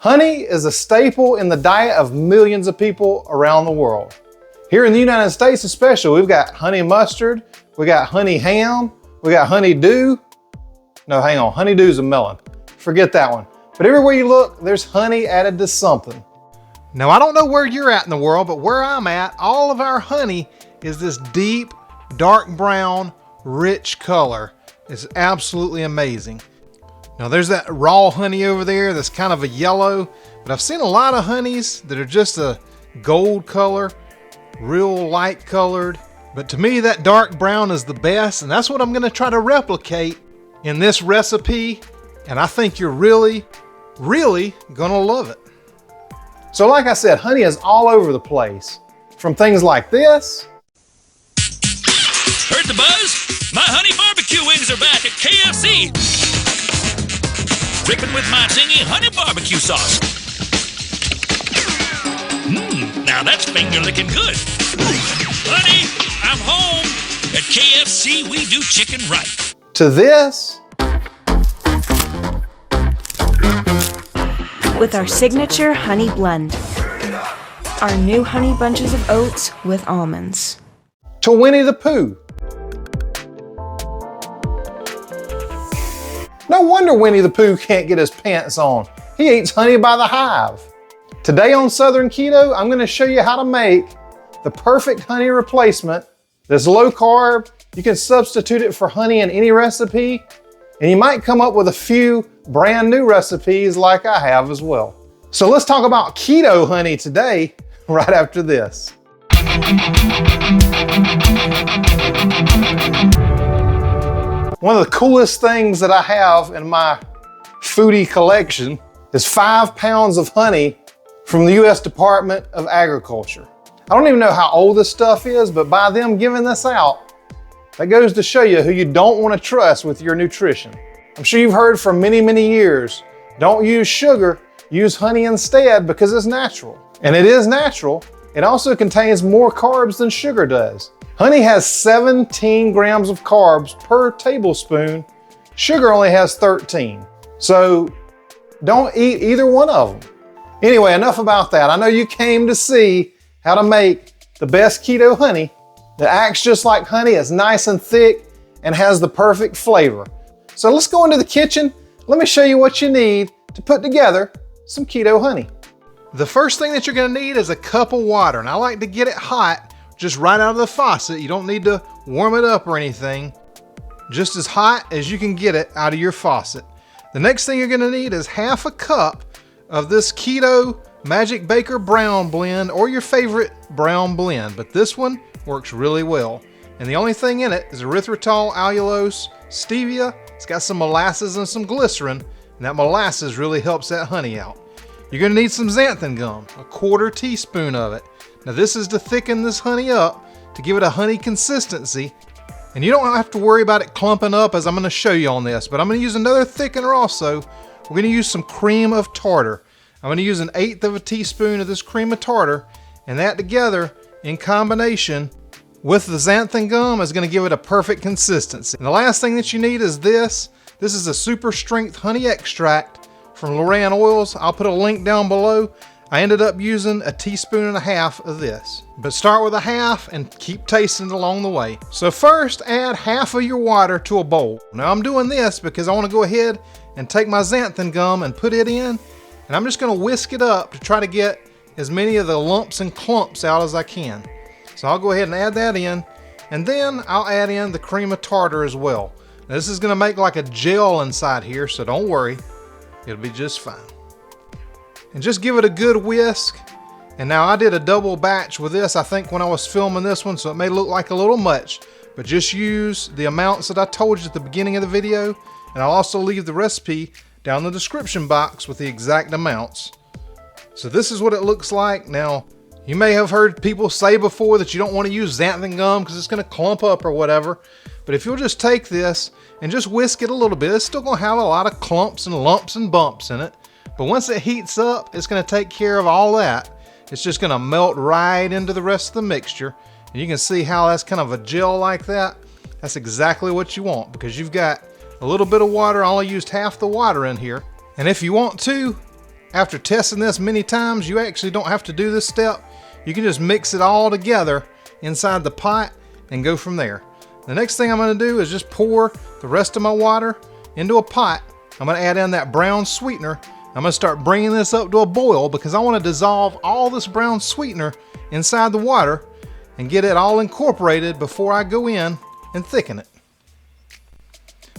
Honey is a staple in the diet of millions of people around the world. Here in the United States especially, we've got honey mustard, we got honey ham, we got honeydew. No, hang on, honeydew's a melon. Forget that one. But everywhere you look, there's honey added to something. Now, I don't know where you're at in the world, but where I'm at, all of our honey is this deep, dark brown, rich color. It's absolutely amazing. Now, there's that raw honey over there that's kind of a yellow, but I've seen a lot of honeys that are just a gold color, real light colored. But to me, that dark brown is the best, and that's what I'm gonna try to replicate in this recipe. And I think you're really, really gonna love it. So like I said, honey is all over the place. From things like this. Heard the buzz? My honey barbecue wings are back at KFC. Dripping with my zingy honey barbecue sauce. Now that's finger licking good. Honey, I'm home. At KFC, we do chicken right. To this. With our signature honey blend. Our new honey bunches of oats with almonds. To Winnie the Pooh. No wonder Winnie the Pooh can't get his pants on. He eats honey by the hive. Today on Southern Keto, I'm gonna show you how to make the perfect honey replacement that's low carb. You can substitute it for honey in any recipe, and you might come up with a few brand new recipes like I have as well. So let's talk about keto honey today, right after this. One of the coolest things that I have in my foodie collection is 5 pounds of honey from the US Department of Agriculture. I don't even know how old this stuff is, but by them giving this out, that goes to show you who you don't want to trust with your nutrition. I'm sure you've heard for many, many years, don't use sugar, use honey instead because it's natural. And it is natural. It also contains more carbs than sugar does. Honey has 17 grams of carbs per tablespoon. Sugar only has 13. So don't eat either one of them. Anyway, enough about that. I know you came to see how to make the best keto honey that acts just like honey, is nice and thick, and has the perfect flavor. So let's go into the kitchen. Let me show you what you need to put together some keto honey. The first thing that you're gonna need is a cup of water, and I like to get it hot, just right out of the faucet. You don't need to warm it up or anything. Just as hot as you can get it out of your faucet. The next thing you're gonna need is half a cup of this Keto Magic Baker Brown blend, or your favorite brown blend, but this one works really well. And the only thing in it is erythritol, allulose, stevia. It's got some molasses and some glycerin, and that molasses really helps that honey out. You're gonna need some xanthan gum, a 1/4 teaspoon of it. Now this is to thicken this honey up, to give it a honey consistency. And you don't have to worry about it clumping up, as I'm gonna show you on this, but I'm gonna use another thickener also. We're gonna use some cream of tartar. I'm gonna use 1/8 of a teaspoon of this cream of tartar, and that together in combination with the xanthan gum is gonna give it a perfect consistency. And the last thing that you need is this. This is a super strength honey extract from Loran Oils. I'll put a link down below. I ended up using 1.5 teaspoons of this. But start with 1/2 and keep tasting along the way. So first, add half of your water to a bowl. Now I'm doing this because I wanna go ahead and take my xanthan gum and put it in, and I'm just gonna whisk it up to try to get as many of the lumps and clumps out as I can. So I'll go ahead and add that in, and then I'll add in the cream of tartar as well. Now, this is gonna make like a gel inside here, so don't worry, it'll be just fine. And just give it a good whisk. And now I did a double batch with this, I think, when I was filming this one, so it may look like a little much, but just use the amounts that I told you at the beginning of the video, and I'll also leave the recipe down in the description box with the exact amounts. So this is what it looks like. Now, you may have heard people say before that you don't want to use xanthan gum because it's going to clump up or whatever, but if you'll just take this and just whisk it a little bit, it's still going to have a lot of clumps and lumps and bumps in it. But once it heats up, it's gonna take care of all that. It's just gonna melt right into the rest of the mixture. And you can see how that's kind of a gel like that. That's exactly what you want, because you've got a little bit of water. I only used half the water in here. And if you want to, after testing this many times, you actually don't have to do this step. You can just mix it all together inside the pot and go from there. The next thing I'm going to do is just pour the rest of my water into a pot. I'm going to add in that brown sweetener. I'm going to start bringing this up to a boil because I want to dissolve all this brown sweetener inside the water and get it all incorporated before I go in and thicken it.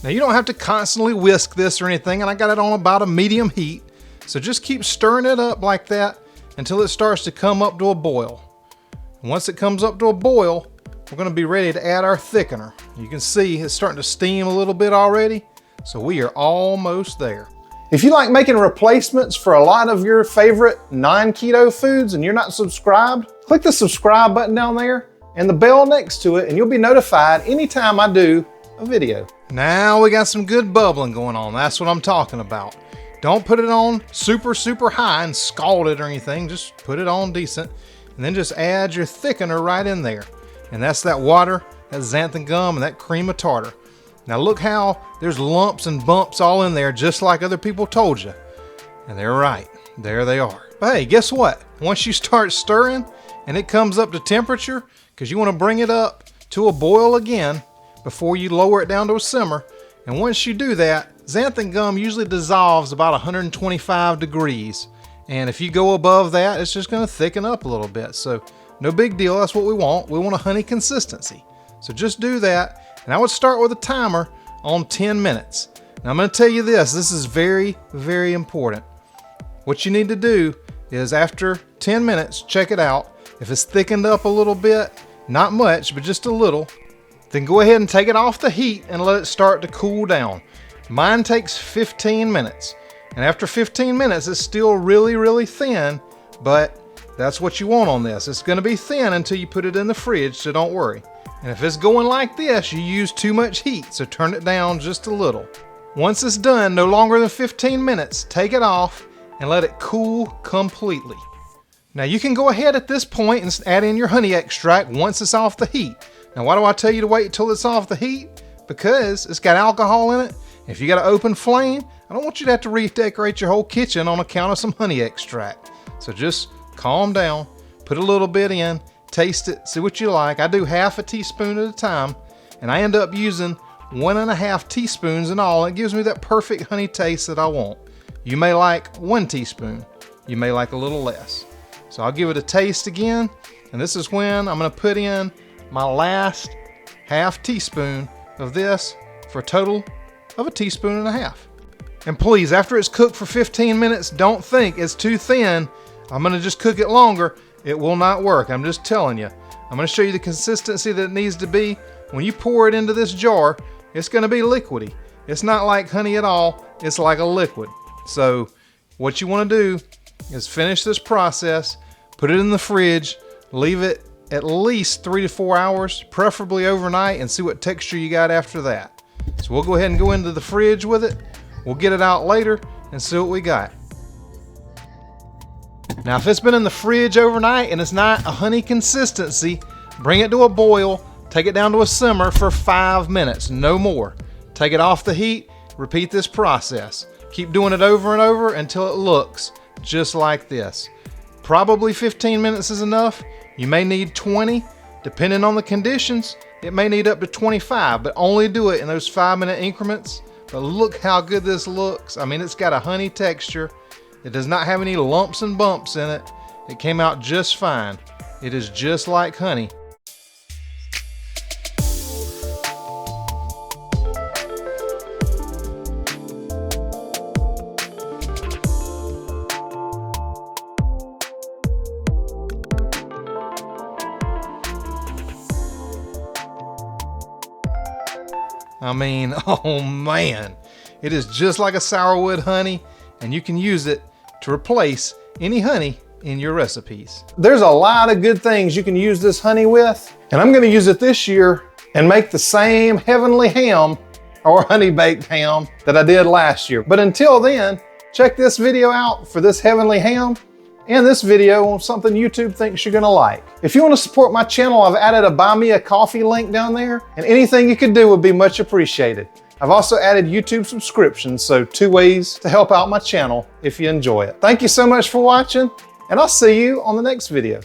Now you don't have to constantly whisk this or anything, and I got it on about a medium heat. So just keep stirring it up like that until it starts to come up to a boil. And once it comes up to a boil, we're going to be ready to add our thickener. You can see it's starting to steam a little bit already, so we are almost there. If you like making replacements for a lot of your favorite non-keto foods and you're not subscribed, click the subscribe button down there and the bell next to it, and you'll be notified anytime I do a video. Now we got some good bubbling going on. That's what I'm talking about. Don't put it on super high and scald it or anything. Just put it on decent, and then just add your thickener right in there. And that's that water, that xanthan gum, and that cream of tartar. Now look how there's lumps and bumps all in there, just like other people told you. And they're right. There they are. But hey, guess what? Once you start stirring and it comes up to temperature, because you want to bring it up to a boil again before you lower it down to a simmer. And once you do that, xanthan gum usually dissolves about 125 degrees. And if you go above that, it's just going to thicken up a little bit. So no big deal. That's what we want. We want a honey consistency. So just do that. And I would start with a timer on 10 minutes. Now I'm going to tell you this. This is very important. What you need to do is after 10 minutes, check it out. If it's thickened up a little bit, not much, but just a little, then go ahead and take it off the heat and let it start to cool down. Mine takes 15 minutes. And after 15 minutes, it's still really thin, but that's what you want on this. It's going to be thin until you put it in the fridge, so don't worry. And if it's going like this, you use too much heat, so turn it down just a little. Once it's done, no longer than 15 minutes, take it off and let it cool completely. Now you can go ahead at this point and add in your honey extract once it's off the heat. Now why do I tell you to wait until it's off the heat? Because it's got alcohol in it. If you got an open flame, I don't want you to have to redecorate your whole kitchen on account of some honey extract. So just calm down, put a little bit in, taste it, see what you like. I do half a teaspoon at a time, and I end up using 1.5 teaspoons in all. It gives me that perfect honey taste that I want. You may like 1 teaspoon. You may like a little less. So I'll give it a taste again, and this is when I'm going to put in my last half teaspoon of this for a total of 1.5 teaspoons. And please, after it's cooked for 15 minutes, don't think it's too thin. I'm going to just cook it longer. It will not work. I'm just telling you. I'm going to show you the consistency that it needs to be. When you pour it into this jar, it's going to be liquidy. It's not like honey at all. It's like a liquid. So what you want to do is finish this process, put it in the fridge, leave it at least 3 to 4 hours, preferably overnight, and see what texture you got after that. So we'll go ahead and go into the fridge with it. We'll get it out later and see what we got. Now, if it's been in the fridge overnight and it's not a honey consistency, bring it to a boil, take it down to a simmer for 5 minutes, no more. Take it off the heat, repeat this process. Keep doing it over and over until it looks just like this. Probably 15 minutes is enough. You may need 20. Depending on the conditions, it may need up to 25, but only do it in those 5-minute increments. But look how good this looks. I mean, it's got a honey texture. It does not have any lumps and bumps in it. It came out just fine. It is just like honey. I mean, oh man, it is just like a sourwood honey, and you can use it to replace any honey in your recipes. There's a lot of good things you can use this honey with, and I'm gonna use it this year and make the same heavenly ham or honey baked ham that I did last year. But until then, check this video out for this heavenly ham and this video on something YouTube thinks you're gonna like. If you wanna support my channel, I've added a Buy Me a Coffee link down there, and anything you could do would be much appreciated. I've also added YouTube subscriptions, so 2 ways to help out my channel if you enjoy it. Thank you so much for watching, and I'll see you on the next video.